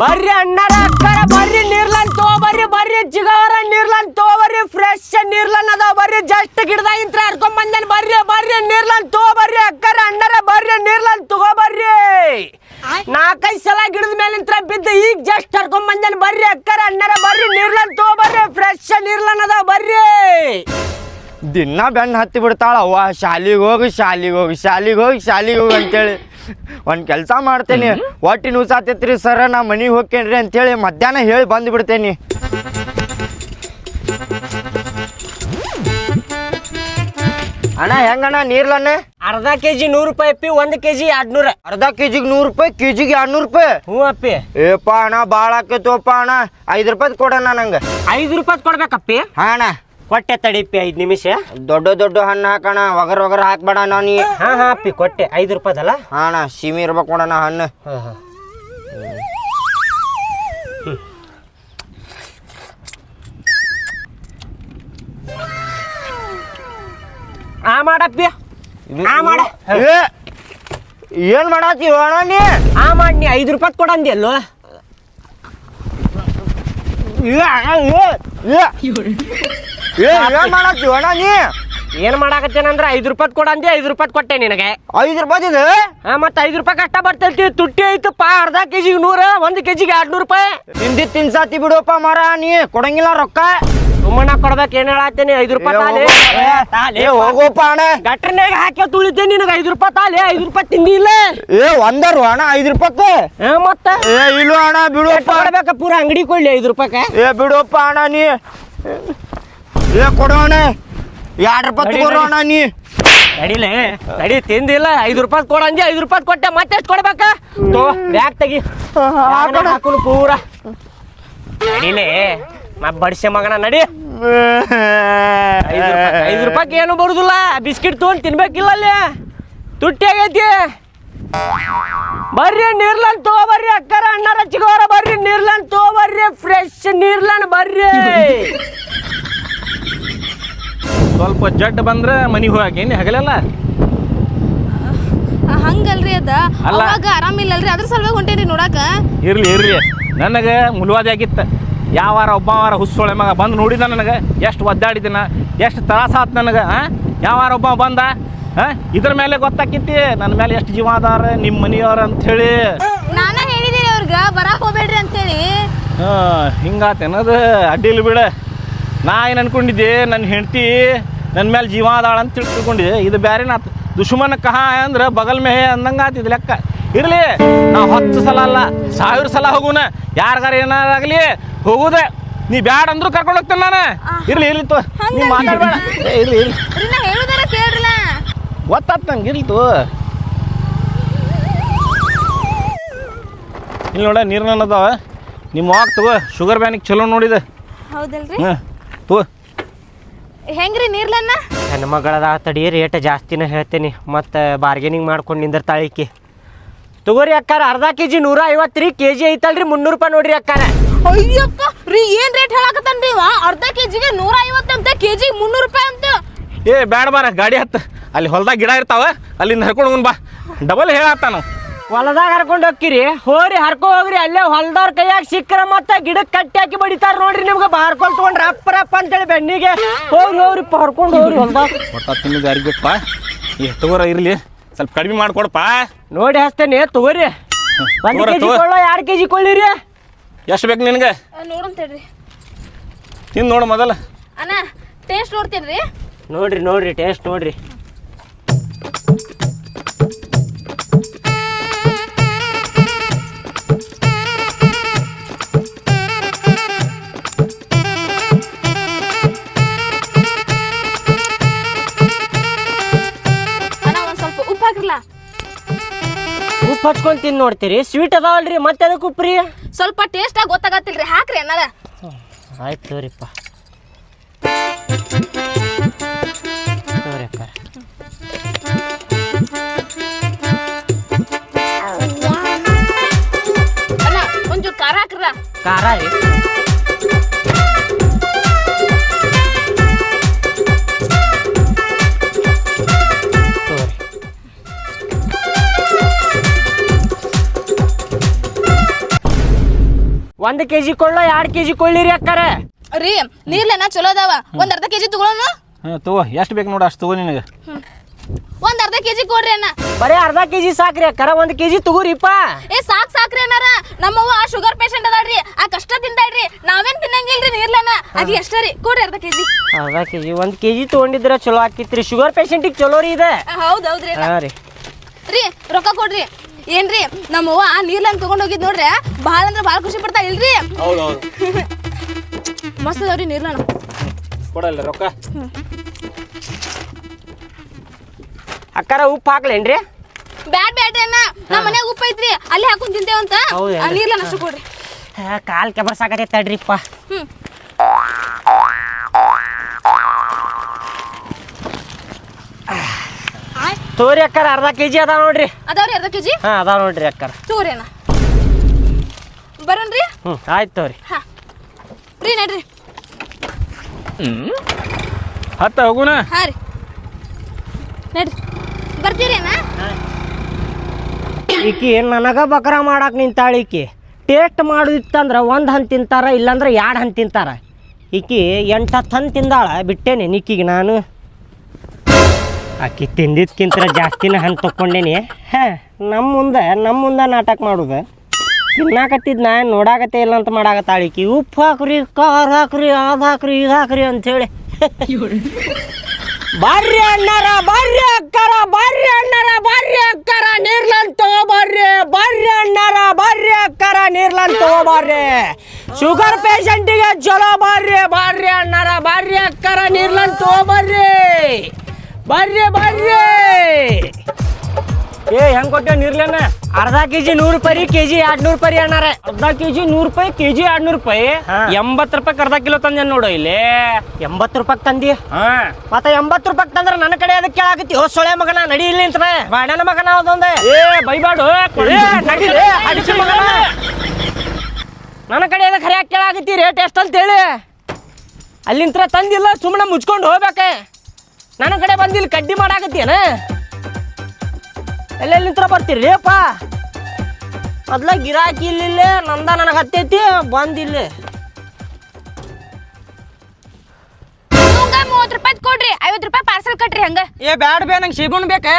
ಬರ್ರಿ ಅಣ್ಣಾರ ಅಕ್ಕಾರ ಬರ್ರಿ ನೀರ್ಲನ್ ತಗೋಬರ್ರಿ ಬರ್ರಿ ಜಿಗಾರ ನೀರ್ಲನ್ ತಗೋಬರ್ರಿ ಫ್ರೆಶ್ ನೀರ್ಲನ್ ಅದ ಬರ್ರಿ ಜಸ್ಟ್ ಗಿಡದಾಗಿಂತ್ರ ಹರ್ಕೊಂಡ್ ಬಂದೇನ್ ಬರ್ರಿ ಬರ್ರಿ ನೀರ್ಲನ್ ತಗೋಬರ್ರಿ ಅಕ್ಕಾರ ಅಣ್ಣಾರ ಬರ್ರಿ ನೀರ್ಲನ್ ತಗೋಬರ್ರಿ 4-5 ಸಲ ಗಿಡದ ಮೇಲಿಂತ್ರ ಬಿದ್ದು ಈಗ ಜಸ್ಟ್ ಹರ್ಕೊಂಡ್ ಬಂದೇನ್ ಬರ್ರಿ ಅಕ್ಕಾರ ಅಣ್ಣಾರ ಬರ್ರಿ ನೀರ್ಲನ್ ತಗೋಬರ್ರಿ ಫ್ರೆಶ್ ನೀರ್ಲನ್ ಅದ ಬರ್ರಿ. ದಿನ ಬೆನ್ನು ಹತ್ತಿ ಬಿಡ್ತಾಳ ಅವ್ವ ಶಾಲಿಗೆ ಹೋಗಿ ಅಂತೇಳಿ ಒಂದು ಕೆಲಸ ಮಾಡ್ತೇನೆ. ಹೊಟ್ಟೆ ನುಸಾತೈತ್ರಿ ಸರ ನಾ ಮನೆಗೆ ಹೋಗ್ತೇನ್ರಿ ಅಂತೇಳಿ ಮಧ್ಯಾಹ್ನ ಹೇಳಿ ಬಂದುಬಿಡ್ತೇನೆ. ಅಣ್ಣ ಹೆಂಗಣ್ಣ ನೀರ್ಲನ್ನ? ಅರ್ಧ ಕೆಜಿ 100 ರೂಪಾಯಿ ಅಪ್ಪಿ, 1 ಕೆಜಿ 200. ಅರ್ಧ ಕೆಜಿಗೆ 100 ರೂಪಾಯಿ, ಕೆಜಿಗೆ 200 ರೂಪಾಯಿ? ಹ್ಞೂ ಅಪ್ಪಿ. ಏಪ್ಪ ಅಣ್ಣ ಭಾಳ ಆಕೈತೋಪ್ಪ ಅಣ್ಣ, 5 ರೂಪಾಯಿ ಕೊಡಣ್ಣ ನಂಗೆ. 5 ರೂಪಾಯಿ ಕೊಡ್ಬೇಕಪ್ಪಿ? ಹಾ ಅಣ್ಣ. ಕೊಟ್ಟೆ ತಡಿಪಿ 5 ನಿಮಿಷ. ದೊಡ್ಡ ಹಣ್ಣು ಹಾಕಣ, ಒಗರ್ ಹಾಕ್ಬೇಡ ನಾನು. ಹಾ ಅಪ್ಪಿ ಕೊಟ್ಟೆ 5 ರೂಪಾಯಿದಲ್ಲ. ಹಾ ಅಣ್ಣ ಸೀಮೆ ಇರ್ಬೇಕು ಕೊಡೋಣ ಹಣ್ಣು. ಆ ಮಾಡಪ್ಪಿ ಏನ್ ಮಾಡತ್ತಿ ಅಣ್ಣ ನೀ? ಆ ಮಾಡಿ ನೀ 5 ರೂಪಾಯಿ ಕೊಡಂದಿ ಅಲ್ಲೋ. ಏನ್ ಮಾಡತ್ತಿ ಅಣ್ಣ ನೀ? ಏನ್ ಮಾಡಾಕತ್ತೇನಂದ್ರ 5 ರೂಪಾಯಿ ಕೊಡಂದಿ, 5 ರೂಪಾಯಿ ಕೊಟ್ಟೆ ನಿನಗೆ. 5 ರೂಪಾಯಿ ಇದೆ? ಮತ್ತೆ 5 ರೂಪಾಯಿ ಕಷ್ಟ ಬರ್ತೈತಿ. ತುಟ್ಟಿ ಐತಪ್ಪ, ಅರ್ಧ ಕೆಜಿಗೆ 100, 1 ಕೆಜಿಗೆ 200 ರೂಪಾಯಿ. ತಿನ್ಸಾತಿ ಬಿಡಪ್ಪ ಮರ, ನೀ ಕೊಡಂಗಿಲ್ಲ ರೊಕ್ಕ. ಸುಮ್ಮನ ಕೊಡ್ಬೇಕು. ಏನ್ ಹೇಳತ್ತೇನಿ? 5 ರೂಪಾಯಿ ತಾಲಿ ಹೋಗೋಪ್ಪ ಅಣ್ಣ. ಗಟ್ರನ್ಯಾಗ ಹಾಕಿ ತುಳಿತೇನೆ ನಿನಗೆ. 5 ರೂಪಾಯಿ ತಾಲಿ, 5 ರೂಪಾಯಿ ತಿಂದಿಲ್ಲ. ಒಂದರು ಅಣ್ಣ 5 ರೂಪಾಯಿ ಮತ್ತ ಇಲ್ಲ ಅಣ್ಣ ಬಿಡುವಪ್ಪ. ಕೊಡ್ಬೇಕ ಪೂರ ಅಂಗಡಿ ಕೊಡ್ಲಿ 5 ರೂಪಾಯಿ. ಬಿಡುವಪ್ಪ ಅಣ್ಣ ನೀ. ಕೊಡೋಣ 2 ರೂಪಾಯಿ ತಗೋಣ ನೀ. ನಡಿಲೇ ನಡಿ, ತಿಂದಿಲ್ಲ. 5 ರೂಪಾಯಿ ಕೊಡಂದಿ, 5 ರೂಪಾಯಿ ಕೊಟ್ಟೆ. ಮತ್ತೆ ಎಷ್ಟು ಕೊಡ್ಬೇಕ? ಬ್ಯಾಗ್ ತೆಗಿ, ಹಾಕು ಪೂರ. ನಡಿಲೇ ಬಡಿಸೆ ಮಗನ ನಡಿ. 5 ರೂಪಾಯಿ ಏನು ಬರುದಿಲ್ಲ. ಬಿಸ್ಕಿಟ್ ತೊಗೊಂಡು ತಿನ್ಬೇಕಿಲ್ಲ, ಅಲ್ಲಿ ತುಟ್ಟಿ ಆಗೈತಿ. ಬರ್ರಿ ನೀರ್ಲನ್ ತಗೋಬರ್ರಿ ಅಕ್ಕಾರ ಅಣ್ಣಾರ ಚಿಗೋರ ಬರ್ರಿ ನೀರ್ಲನ್ ತಗೋಬರ್ರಿ ಫ್ರೆಶ್ ನೀರ್ಲನ್ ಬರ್ರಿ. ಸ್ವಲ್ಪ ಜಡ್ ಬಂದ್ರೆ ಮನಿಗೆ ಹೋಗಿ ಏನು ಹಗಲೆಲ್ಲ ಹಂಗಲ್ರಿ ಅದ ಅವಾಗ ಆರಾಮಿಲ್ಲಲ್ರಿ, ಅದ್ರ ಸಲುವಾಗಿ ಹೊಂಟೇನ್ರಿ ನೋಡಾಕ. ಇರ್ಲಿ ನನಗೆ ಮುಲುವಾದಿ ಆಗಿತ್ತು. ಯಾವಾರ ಒಬ್ಬವಾರ ಹುಸ್ಸೊಳೆ ಮಗ ಬಂದು ನೋಡಿದ ನನಗೆ ಎಷ್ಟು ಒದ್ದಾಡಿದಿನ, ಎಷ್ಟು ತ್ರಾಸ ಆತು ನನಗೆ. ಯಾವಾರ ಒಬ್ಬ ಬಂದ ಇದ್ರ ಮೇಲೆ ಗೊತ್ತಾಕಿತಿ ನನ್ನ ಮೇಲೆ ಎಷ್ಟು ಜೀವ ಅದಾರ ನಿಮ್ಮ ಮನೆಯವ್ರ ಅಂಥೇಳಿ. ನಾನ ಹೇಳಿದೀರಿ ಅವ್ರಿಗೆ ಬರಾಕ್ ಹೋಗ್ಬೇಡ್ರಿ ಅಂತೇಳಿ. ಹಿಂಗಾತೇನದು ಅಡ್ಡಿಲ್ಲ ಬಿಡ. ನಾ ಏನು ಅನ್ಕೊಂಡಿದ್ದೆ, ನನ್ನ ಹೆಂಡತಿ ನನ್ನ ಮೇಲೆ ಜೀವ ಅದಾಳ ಅಂತ ತಿಳ್ಕೊಂಡಿದ್ದೆ. ಇದು ಬೇರೆನಾತು. ದುಶ್ಮನ ಕಹ ಅಂದ್ರೆ ಬಗಲ್ ಮೇಹೆ ಅಂದಂಗೆ ಆತಿದ್ ಲೆಕ್ಕ. ಇರಲಿ, ನಾವು 10 ಸಲ ಅಲ್ಲ 1000 ಸಲ ಹೋಗುನ, ಯಾರಿಗಾರ ಏನಾಗಲಿ ಹೋಗುದೆ. ನೀ ಬ್ಯಾಡ ಅಂದ್ರು ಕರ್ಕೊಂಡು ಹೋಗ್ತೇನೆ ನಾನು. ಇರ್ಲಿ ತೋ, ನೀ ಮಾತಾಡ್ಬೇಡ. ಇರ್ಲಿ ಹೇಳುದಾರ ಕೇಳ್ರಲ್ಲ, ಗೊತ್ತಾತ್ ನಂಗೆ. ಇರ್ಲಿ ತೋ. ಇಲ್ಲಿ ನೋಡ ನೀರ್ನ ಅದಾವ, ನಿಮ್ಮ ಹೋಗಿ ತಗೋ. ಶುಗರ್ ಬ್ಯಾನಿಗೆ ಚಲೋ ನೋಡಿದೆ. ಹೌದಲ್ರಿ? ತೋ. ಹೆಂಗ್ರಿ ನೀರ್ಲನ್ನ? ನನ್ನ ಮಗಳದ ತಡಿ, ರೇಟ್ ಜಾಸ್ತಿನ ಹೇಳ್ತೇನೆ. ಮತ್ತು ಬಾರ್ಗೇನಿಂಗ್ ಮಾಡ್ಕೊಂಡು ನಿಂದಿರ್ತಾಳಿಕ್ಕಿ. ತಗೋರಿ ಅಕ್ಕಾರ, ಅರ್ಧ ಕೆಜಿ 150 ರೀ. ಕೆಜಿ ಐತಲ್ರಿ 300 ರೂಪಾಯಿ ನೋಡ್ರಿ ಅಕ್ಕಾರ. ಅಯ್ಯಪ್ಪ ರೀ, ಏನ್ ರೇಟ್ ಹೇಳಕತ್ತನ್ರಿ ಇವ? ಅರ್ಧ ಕೆಜಿಗೆ 150 ಅಂತ, ಕೆಜಿಗೆ 300 ರೂಪಾಯಿ ಅಂತ. ಬ್ಯಾಡ ಬಾರ, ಗಾಡಿ ಹತ್ತ. ಅಲ್ಲಿ ಹೊಲ್ದಾಗ ಗಿಡ ಇರ್ತಾವ, ಅಲ್ಲಿಂದ ಹರ್ಕೊಂಡು ಹೋಗೋಣ ಬಾ. ಡಬಲ್ ಹೇಳತ್ತ ನಾವು. ಹೊಲದಾಗ ಹರ್ಕೊಂಡು ಹೋಗ್ಕಿರಿ, ಹೋರಿ ಹರ್ಕೊ ಹೋಗ್ರಿ. ಅಲ್ಲೇ ಹೊಲ್ದವ್ರ ಕೈಯಾಗ ಸಿಕ್ಕರ ಮತ್ತೆ ಗಿಡಕ್ಕೆ ಕಟ್ಟಿ ಹಾಕಿ ಬಡಿತಾರ ನೋಡ್ರಿ. ನಿಮ್ಗೆ ಬಾರ್ಕೊಲ್ ತೊಗೊಂಡ್ರೆ ರಪ್ಪ ಅಂತೇಳಿ ಬೆನ್ನಿಗೆ ಹೋಗ್ರಿಪ್ಪ, ಹರ್ಕೊಂಡು ಹೋಗ್ರಿ ಹೊಲ್ದಾಗ. ಒಟ್ಟ ತಿನ್ನೋದು ಯಾರಿಗೆ ಗೊತ್ತಪ್ಪ. ತಗೋರ ಇರ್ಲಿ, ಸ್ವಲ್ಪ ಕಡಿಮೆ ಮಾಡ್ಕೊಡಪ್ಪ. ನೋಡಿ ಹಸ್ತೇನೆ, ತಗೋರಿ. 1 ಕೆಜಿ ಕೊಳ್ಳೋ, 2 ಕೆಜಿ ಕೊಳ್ಳಿರಿ. ಎಷ್ಟು ಬೇಕು ನಿನಗೆ? ನೋಡಂತೇಳ್ರಿ, ತಿಂದು ನೋಡು ಮೊದಲ. ಅಣ್ಣ ಟೇಸ್ಟ್ ನೋಡ್ತೀನ್ರಿ. ನೋಡ್ರಿ ಟೇಸ್ಟ್ ನೋಡ್ರಿ. ಉಪ್ಪು ಹಚ್ಕೊಂಡು ತಿಂದು ನೋಡ್ತೀರಿ? ಸ್ವೀಟ್ ಅದಾವಲ್ರಿ, ಮತ್ತೆ ಅದಕ್ಕೆ ಉಪ್ಪ್ರಿ. ಸ್ವಲ್ಪ ಟೇಸ್ಟ್ ಆಗಿ ಗೊತ್ತಾಗತ್ತಿಲ್ರಿ, ಹಾಕ್ರಿ ಅನ್ನಾರ. ಆಯ್ತು ತೋರಿಪ್ಪ. ತೋರಿಪ್ಪ. ಅಣ್ಣ ಒಂಚೂರು ಖಾರ ಹಾಕ್ರ. ಖಾರ ರೀ? 1 kg ಕೊಳ್ಳೋ 2 kg ಕೊಳ್ಳಿರಿ ಅಕ್ಕಾರ. ರೀ ನೀರ್ಲೇನ ಚಲೋ ಅದಾವ, ಒಂದ್ ಅರ್ಧ ಕೆಜಿ ತಗೊಳ್ಳೋಣ. ತಗೋ, ಎಷ್ಟು ಬೇಕು ನೋಡು ಅಷ್ಟು ತಗೋ ನಿನಗೆ. ಒಂದ್ ಅರ್ಧ ಕೆಜಿ ಕೊಡ್ರಿ ಅಣ್ಣ. ಬರೀ ಅರ್ಧ kg ಸಾಕ್ರಿ ಅಕ್ಕಾರ, 1 kg ತಗೋರಿಪ್ಪ. ಸಾಕ್ರಿ ಅಣ್ಣಾರ. ನಮ್ಮವ್ವ ಶುಗರ್ ಪೇಷಂಟ್ ಅದಾಳ್ರಿ, ಆ ಕಷ್ಟ ತಿಂತಾಳ್ರಿ, ನಾವೇನ್ ತಿನ್ನಂಗಿಲ್ರಿ ನೀರ್ಲೇನ. ಆಗಿ ಎಷ್ಟ ರೀ ಕೊಡ್ರಿ ಅರ್ಧ ಕೆಜಿ. ಅರ್ಧ kg 1 kg ತಗೊಂಡಿದ್ರೆ ಚಲೋ ಆಕಿತ್ರಿ, ಶುಗರ್ ಪೇಷಂಟಿಗೆ ಚಲೋ ರೀ ಇದೆ. ಹೌದೌದ್ರಿ ಹಾಂ ರೀ. ರೀ ರೊಕ್ಕ ಕೊಡ್ರಿ. ಏನ್ರಿ ನಮ್ಮವ್ವ ನೀರ್ಲೇನ್ ತಗೊಂಡ್ ಹೋಗಿದ್ ನೋಡ್ರಿ, ಭಾಳ ಅಂದ್ರೆ ಭಾಳ ಖುಷಿ ಪಡ್ತಾ ಇಲ್ರಿ. ಹೌದೌದು. ಮಸ್ತ್ ಅದಾವ್ರಿ ನೀರ್ಲೇನ. ಕೊಡಲ್ಲ ರೊಕ್ಕ. ಅಕ್ಕಾರ ಉಪ್ಪು ಹಾಕ್ಲೇನ್ರಿ? ಬ್ಯಾಡ್ರಿ ಅಣ್ಣ, ನಮ್ಮ ಮನ್ಯಾಗ ಉಪ್ಪು ಐತ್ರಿ, ಅಲ್ಲಿ ಹಾಕೊಂಡ್ ತಿಂತೇವಂತ. ನೀರ್ಲೇನ ಅಷ್ಟು ಕೊಡ್ರಿ. ಕಾಲ್ ಕೆಬರ್ಸಾಕತ್ತೆ ತಡ್ರಿಪ್ಪ. ತೋರಿ ಅಕ್ಕಾರ ಅರ್ಧ kg ಅದಾವ ನೋಡ್ರಿ. ಅದಾವ್ರಿ ಅರ್ಧ ಕೆಜಿ. ಹಾಂ ಅದಾವ ನೋಡ್ರಿ ಅಕ್ಕಾರ. ತಗೋರಿ ಅಣ್ಣ, ಬರೋಣ್ರಿ. ಆಯ್ತು ತೋರಿ. ಹಾ ರೀ ನಡ್ರಿ. ಹತ್ತ ಹೋಗುಣ. ಹಾ ರೀ ನಡ್ರಿ, ಬರ್ತೀರಿ ಅಣ್ಣ. ಈಕಿ ನನಗ ಬಕರ ಮಾಡಾಕ ನಿಂತಾಳ. ಈಕಿ ಟೇಸ್ಟ್ ಮಾಡೋದಿತ್ತಂದ್ರೆ 1 ಹಣ್ಣು ತಿಂತಾರ, ಇಲ್ಲಾಂದ್ರೆ 2 ಹಣ್ಣು ತಿಂತಾರ. ಈಕಿ 8-10 ಹಣ್ಣು ತಿಂದಾಳ, ಬಿಟ್ಟೇನೆ ಈಕಿಗೆ ನಾನು. ಆಕಿ ತಿಂದಿದ್ಕಿಂತ ಜಾಸ್ತಿನ ಹಣ್ಣು ತೊಗೊಂಡೇನಿ. ನಮ್ಮ ಮುಂದೆ ನಾಟಕ ಮಾಡೋದು. ತಿನ್ನಾಕತ್ತಿದ್ನ ನೋಡಾಕತ್ತೆ ಇಲ್ಲ ಅಂತ ಮಾಡಾಕತ್ತಾಳ ಈಕಿ. ಉಪ್ಪು ಹಾಕ್ರಿ, ಖಾರ ಹಾಕ್ರಿ, ಅದು ಹಾಕ್ರಿ, ಇದು ಹಾಕ್ರಿ ಅಂಥೇಳಿ. ಬರ್ರಿ ಅಣ್ಣಾರ, ಬರ್ರಿ ಅಕ್ಕಾರ, ಬರ್ರಿ ಅಣ್ಣಾರ, ಬರ್ರಿ ಅಕ್ಕಾರ, ನೀರ್ಲನ್ ತಗೋಬರ್ರಿ. ಬರ್ರಿ ಅಣ್ಣಾರ, ಬರ್ರಿ ಅಕ್ಕಾರ, ನೀರ್ಲನ್ ತಗೋಬರ್ರಿ. ಶುಗರ್ ಪೇಷಂಟಿಗೆ ಚಲೋ ಬರ್ರಿ. ಬರ್ರಿ ಅಣ್ಣಾರ, ಬರ್ರಿ ಅಕ್ಕಾರ, ನೀರ್ಲನ್ ತಗೋಬರ್ರಿ. ಬರ್ರಿ ಬರ್ರಿ. ಹೆಂಗ್ ಕೊಟ್ಟೆ ನೀರ್ಲೇನ? ಅರ್ಧ kg 100 ರೂಪಾಯಿ, kg 200 ರೂಪಾಯಿ ಅಣ್ಣಾರ. ಅರ್ಧ kg 100 ರೂಪಾಯಿ, kg 200 ರೂಪಾಯಿ. 80 ರೂಪಾಯಿ ಅರ್ಧ ಕಿಲೋ ತಂದೆ ನೋಡು ಇಲ್ಲಿ. 80 ರೂಪಾಯಿ ತಂದಿ? ಮತ್ತೆ 80 ರೂಪಾಯಿ ತಂದ್ರೆ ನನ್ನ ಕಡೆ ಅದಕ್ಕೆ ಕೇಳಾಕತ್ತಿ? ಓ ಸೊಳೆ ಮಗನ, ನಡಿ ಇಲ್ಲಿ ಅಂತ ಬಾಡನ ಮಗನ ಅದೊಂದು. ಬೈಬಾಡು, ಅಡಿಸಿ ಮಗನ. ನನ್ನ ಕಡೆ ಅದಕ್ಕೆ ಹರಿಯಾಕ ಕೇಳಾಕತ್ತಿ ರೇಟ್ ಎಷ್ಟು ಅಂತೇಳಿ? ಅಲ್ಲಿಂತ್ರ ತಂದಿಲ್ಲ, ಸುಮ್ಮನೆ ಮುಚ್ಕೊಂಡು ಹೋಗ್ಬೇಕೆ. ನನ್ನ ಕಡೆ ಬಂದಿಲ್ಲ ಕಡ್ಡಿ ಮಾಡಾಕತ್ತೀನ? ಎಲ್ಲೆಲ್ಲಿಂತ್ರ ಬರ್ತೀರಿ ಅಪ್ಪ? ಮೊದ್ಲ ಗಿರಾಕಿ ಇಲ್ಲ, ನಂದ ನನಗೆ ಹತ್ತೈತಿ ಬಂದಿಲ್ಲ. 30 ರೂಪಾಯಿ ಕೊಡ್ರಿ, 50 ರೂಪಾಯಿ ಪಾರ್ಸಲ್ ಕಟ್ರಿ. ಹಂಗ ಬ್ಯಾಡ ಬೇ, ನಂಗೆ ಸೇಬುನ್ ಬೇಕಾ?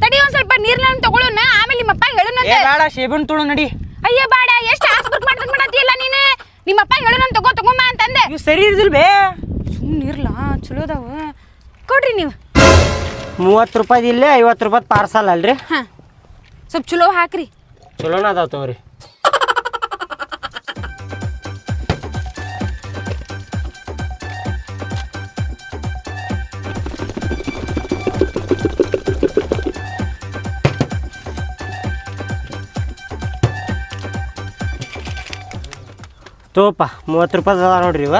ತಡಿ ಒಂದ್ ಸ್ವಲ್ಪ ನೀರ್ನ ತಗೊಳ್ಳೋಣ, ಆಮೇಲೆ ನಿಮ್ಮಪ್ಪ ಹೇಳೋಣಂತೆ. ಬೇಡ, ಸೇಬುನ್ ತುಳು ನಡಿ. ಅಯ್ಯ ಬಾಡ, ಎಷ್ಟು ಆಸ್ಪತ್ರೆ ಮಾಡತ್ತಿಲ್ಲ ನೀನು. ನಿಮ್ಮಪ್ಪ ಹೇಳೋಣ ತಗೊಂಬ ಅಂತಂದೆ. ಇವು ಸರಿ ಇರ್ದಿಲ್ ಬೇ. ಸುಮ್ಮನೆ ಇರ್ಲ, ಚಲೋ ಅದಾವ. ಕೊಡ್ರಿ ನೀವು. 30 ರೂಪಾಯಿ ಇಲ್ಲೇ, 50 ರೂಪಾಯಿ ಪಾರ್ಸಲ್ ಅಲ್ರಿ? ಸ್ವಲ್ಪ ಚಲೋ ಹಾಕ್ರಿ. ಚಲೋನ ಅದಾವ ತಗೋರಿ. ತೋಪ 30 ರೂಪಾಯಿ ಅದ ನೋಡ್ರಿ ಇವ.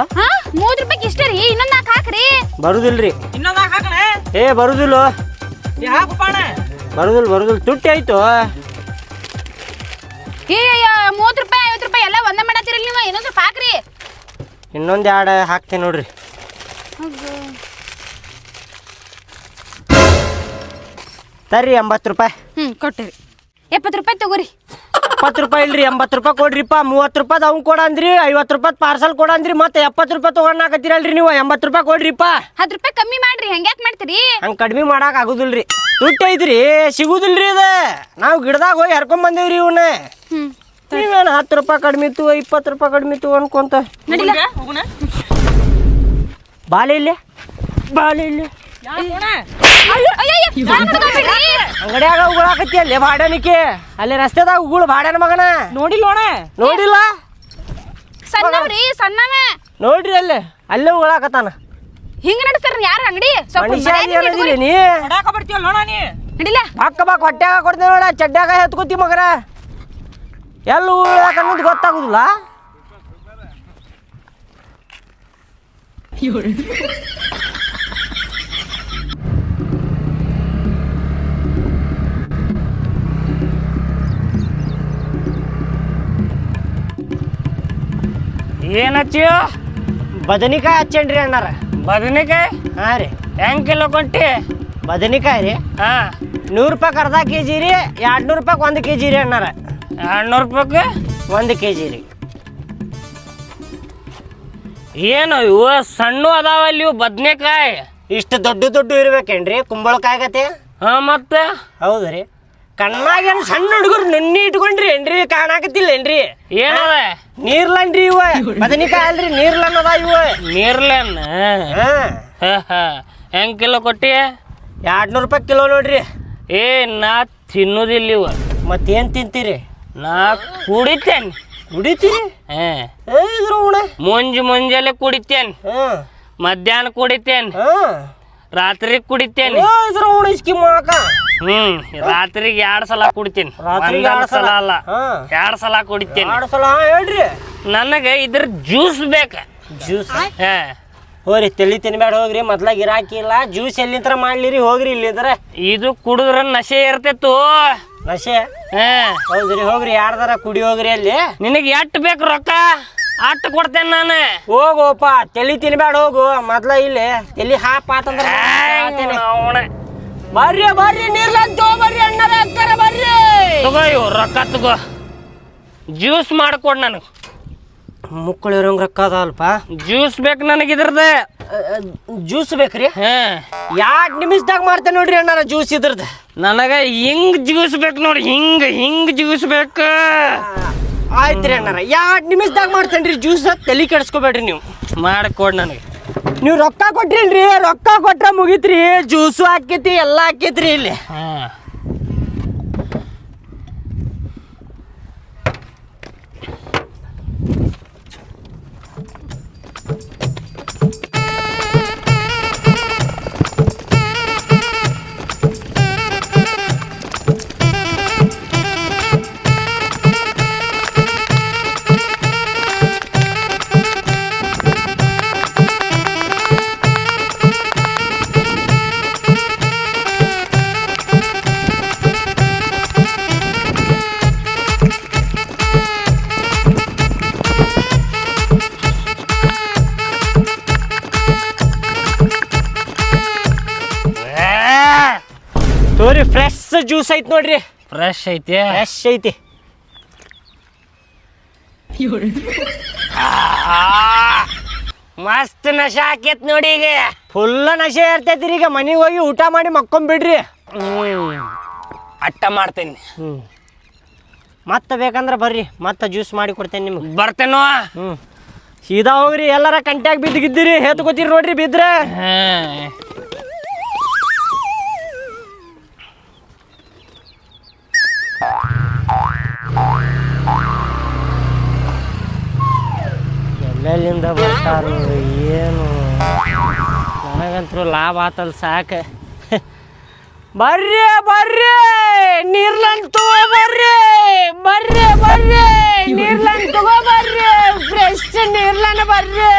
30 ರೂಪಾಯಿ ಇಷ್ಟ ರೀ, ಇನ್ನೊಂದು 4 ಹಾಕ್ರಿ. ಬರುದಿಲ್ರಿ. ಬರುದಿಲ್ಲ. ಬರುದಿಲ್ಲ, ತುಟ್ಟಿ ಆಯ್ತು. 30 ರೂಪಾಯಿ 50 ರೂಪಾಯಿ ಎಲ್ಲ ಒಂದೇ ಮಾಡತ್ತೀರಲ್ಲ ನೀವು, ಇನ್ನೊಂದು ಸ್ವಲ್ಪ ಹಾಕ್ರಿ. ಇನ್ನೊಂದು 2 ಹಾಕ್ತೀನಿ ನೋಡ್ರಿ. ತರ್ರಿ 80 ರೂಪಾಯಿ. ಕೊಟ್ಟಿರಿ. 70 ರೂಪಾಯಿ ತಗೋರಿ. 70 ರೂಪಾಯಿ ಇಲ್ರಿ, 80 ರೂಪಾಯಿ ಕೊಡ್ರಿಪ್ಪ. 30 ರೂಪಾಯಿ ಅವ್ನು ಕೊಡಂದ್ರಿ, 50 ರೂಪಾಯಿ ಪಾರ್ಸಲ್ ಕೊಡಂದ್ರಿ, ಮತ್ತೆ 70 ರೂಪಾಯಿ ತಗೊಂಡಾಕತ್ತೀರಲ್ರಿ ನೀವು. 80 ರೂಪಾಯಿ ಕೊಡ್ರಿಪ್ಪ. 10 ರೂಪಾಯಿ ಕಮ್ಮಿ ಮಾಡ್ರಿ, ಹಂಗ್ಯಾಕ್ ಮಾಡ್ತೀರಿ? ಹಂಗೆ ಕಡಿಮೆ ಮಾಡಕ್ ಆಗುದಿಲ್ರಿ, ತುಟ್ಟಿ ಐತ್ರಿ, ಸಿಗುದಿಲ್ರಿ ಇದು. ನಾವು ಗಿಡದಾಗ ಹೋಗಿ ಹರ್ಕೊಂಡ್ ಬಂದೇವ್ರಿ ಇವನ್ನ. ನೀವೇನು 10 ರೂಪಾಯಿ ಕಡಿಮೆ ಇತ್ತು, 20 ರೂಪಾಯಿ ಕಡಿಮೆ ಇತ್ತು ಅನ್ಕೊಂತ ಬಾಲೆ ಇಲ್ಲಿ, ಬಾಲೆ ಇಲ್ಲಿ. ಅಂಗಡಿಯಾಗ ಉಗುಳಾಕತ್ತಿ ಅಲ್ಲೇ ಬಾಡನಿಕೆ, ಅಲ್ಲಿ ರಸ್ತೆದಾಗ ಉಗುಳು ಬಾಡನ ಮಗನ. ನೋಡಿಲ್ಲ ಸಣ್ಣವ್ರಿ, ಸಣ್ಣವ ನೋಡ್ರಿ ಅಲ್ಲೇ ಉಗುಳಾಕತ್ತಾನ. ಹಿಂಗ ನಡೆಸ್ತಾರ ಯಾರ ಅಂಗಡಿ? ನೀ ನಡಿಲ್ಲ ಬಾಕ ಬಾಕ್ ಹೊಟ್ಟ್ಯಾಗ ಕೊಡ್ತೇವೆ ನೋಡ, ಚಡ್ಡ್ಯಾಗ ಎತ್ಕೋತಿ ಮಗರ. ಎಲ್ಲ ಉಗುಳಾಕ ಅನ್ನೋದು ಗೊತ್ತಾಗುದಿಲ್ಲ. ಏನು ಹಚ್ಚಿ? ಬದನಿಕಾಯಿ ಹಚ್ಚೇನ್ರಿ ಅಣ್ಣಾರ. ಬದನಿಕಾಯಿ? ಹಾಂ ರೀ. ಹೆಂಗೆ ಕಿಲೋ ಕೊಟ್ಟಿ? ಬದನಿಕಾಯಿ ರೀ? ಹಾಂ. 100 ರೂಪಾಯಿ ಅರ್ಧ kg ರೀ, 200 ರೂಪಾಯಿ 1 kg ರೀ ಅಣ್ಣಾರ. 200 ರೂಪಾಯಿಗೆ 1 kg ರೀ. ಏನು ಇವು ಸಣ್ಣ ಅದಾವ ಅಲ್ಲಿ ಇವು ಬದ್ನೆಕಾಯಿ ಇಷ್ಟು ದೊಡ್ಡ ಇರ್ಬೇಕೇನ್ರಿ ಕುಂಬಳಕಾಯಿ ಗತೆ? ಹಾ ಮತ್ತೆ ಹೌದ್ರಿ. ಕಣ್ಣಾಗೇನು ಸಣ್ಣ ಹುಡುಗರು ನುಣ್ಣಿ ಇಟ್ಕೊಂಡ್ರಿ ಏನ್ರಿ? ಕಾಣಾಕತ್ತಿಲ್ಲೇನ್ರಿ? ಏನದ ನೀರ್ಲನ್ರಿ ಇವ. ಬದನಿಕಾಯಿ ಅಲ್ರಿ ನೀರ್ಲನ್ ಅದ ಇವ. ನೀರ್ಲೆನ್ ಹೆಂಗ್ ಕಿಲೋ ಕೊಟ್ಟಿ? 200 ರೂಪಾಯಿ ಕಿಲೋ ನೋಡ್ರಿ. ಏ ನಾ ತಿನ್ನುದಿಲ್ಲ ಇವ. ಮತ್ತೇನ್ ತಿಂತೀರಿ? ನಾ ಕುಡಿತೇನೆ. ಕುಡಿತೀರಿ? ಇದ್ರ ಉಣ ಮುಂಜಾನೆ ಕುಡಿತೇನೆ, ಮಧ್ಯಾಹ್ನ ಕುಡಿತೇನೆ, ರಾತ್ರಿ ಕುಡಿತೇನೆ. ಇದ್ರ ಉಣ ಇಸ್ಕಿ ಮಾಕ. ರಾತ್ರಿಗೆ 2 ಸಲ ಕುಡಿತೇನೆ. ರಾತ್ರಿಗೆ 2 ಸಲ ಅಲ್ಲ 2 ಸಲ ಕುಡಿತೇನೆ. 2 ಸಲ ಹೇಳ್ರಿ. ನನಗೆ ಇದ್ರ ಜ್ಯೂಸ್ ಬೇಕ. ಜ್ಯೂಸ್ ಹೋಗ್ರಿ, ತಲಿ ತಿನ್ಬೇಡ ಹೋಗ್ರಿ. ಮೊದ್ಲ ಗಿರಾಕಿ ಇಲ್ಲ. ಜ್ಯೂಸ್ ಎಲ್ಲಿಂತ್ರ ಮಾಡ್ಲಿರಿ ಹೋಗ್ರಿ ಇಲ್ಲಿಂದ್ರ. ಇದು ಕುಡಿದ್ರ ನಶೆ ಇರ್ತೈತು. ನಶೆ? ಹೌದ್ರಿ. ಹೋಗ್ರಿ ಯಾರ್ದಾರ ಕುಡಿ ಹೋಗ್ರಿ ಅಲ್ಲಿ. ನಿನಗೆ ಎಟ್ ಬೇಕು ರೊಕ್ಕ ಅಟ್ಟು ಕೊಡ್ತೇನೆ ನಾನು. ಹೋಗೋಪ, ತಲಿ ತಿನ್ಬೇಡ ಹೋಗು. ಮೊದ್ಲ ಇಲ್ಲಿ ತಲಿ ಹಾಪ್ ಆತಂದ್ರ ಬರ್ರಿ ನೀರ್ಲಂತ ಬರ್ರಿ ಅಣ್ಣರ ಅಕ್ಕರ ಬರ್ರಿ. ತಗೋ ಇವು ರೊಕ್ಕ ತಗೋ. ಜ್ಯೂಸ್ ಮಾಡ್ಕೊಡ್ ನನಗೆ. ಮುಕ್ಕಳಿರೋಂಗ್ ರೊಕ್ಕ ಅದಲ್ಪ. ಜ್ಯೂಸ್ ಬೇಕು ನನಗೆ ಇದ್ರದ. ಜ್ಯೂಸ್ ಬೇಕ್ರಿ? 2 ನಿಮಿಷದಾಗ ಮಾಡ್ತೇನೆ ನೋಡ್ರಿ ಅಣ್ಣಾರ ಜ್ಯೂಸ್ ಇದ್ರದ್ದು. ನನಗೆ ಹಿಂಗ್ ಜ್ಯೂಸ್ ಬೇಕು ನೋಡಿ. ಹಿಂಗ್ ಜ್ಯೂಸ್ ಬೇಕು. ಆಯ್ತ್ರಿ ಅಣ್ಣಾರ, 2 ನಿಮಿಷದಾಗ ಮಾಡ್ತೇನ್ರಿ ಜ್ಯೂಸ್. ತಲೆ ಕೆಡಿಸ್ಕೋಬೇಡ್ರಿ ನೀವು. ಮಾಡಿಕೊಡ್ ನನಗೆ. ನೀವು ರೊಕ್ಕ ಕೊಟ್ರಿಲ್ರಿ? ರೊಕ್ಕ ಕೊಟ್ರ ಮುಗಿತ್ರಿ. ಜ್ಯೂಸು ಹಾಕೈತಿ, ಎಲ್ಲ ಹಾಕೈತ್ರಿ ಇಲ್ಲಿ. ತೋರಿ ಫ್ರೆಶ್ ಜ್ಯೂಸ್ ಐತಿ ನೋಡ್ರಿ. ಫ್ರೆಶ್ ಐತಿ. ಫ್ರೆಶ್ ಐತಿ. ಮಸ್ತ್ ನಶೆ ಹಾಕೈತ್ ನೋಡಿ. ಈಗ ಫುಲ್ಲ ನಶೆ ಇರ್ತೈತ್ರಿ. ಈಗ ಮನೆಗೆ ಹೋಗಿ ಊಟ ಮಾಡಿ ಮಕ್ಕೊಂಬಿಡ್ರಿ. ಅಟ್ಟ ಮಾಡ್ತೇನೆ. ಮತ್ತೆ ಬೇಕಂದ್ರೆ ಬರ್ರಿ, ಮತ್ತೆ ಜ್ಯೂಸ್ ಮಾಡಿ ಕೊಡ್ತೇನೆ ನಿಮ್ಗೆ. ಬರ್ತೇನೋ. ಸೀದಾ ಹೋಗ್ರಿ. ಎಲ್ಲಾರ ಕಂಟ್ಯಾಗ ಬಿದ್ದಿದ್ದೀರಿ ಹೇತ್ಕೋತೀರಿ ನೋಡ್ರಿ ಬಿದ್ರೆ. ಎಲ್ಲೆಲ್ಲಿಂದ ಬರ್ತಾರು ಏನು? ನನಗಂತೂ ಲಾಭ ಆತಲ್ ಸಾಕು. ಬರ್ರಿ ನೀರ್ಲನ್ ತಗೋ ಬರ್ರಿ ನೀರ್ಲನ್ ತಗೋ ಬರ್ರಿ. ಫ್ರೆಶ್ ನೀರ್ಲನ್ ಬರ್ರಿ.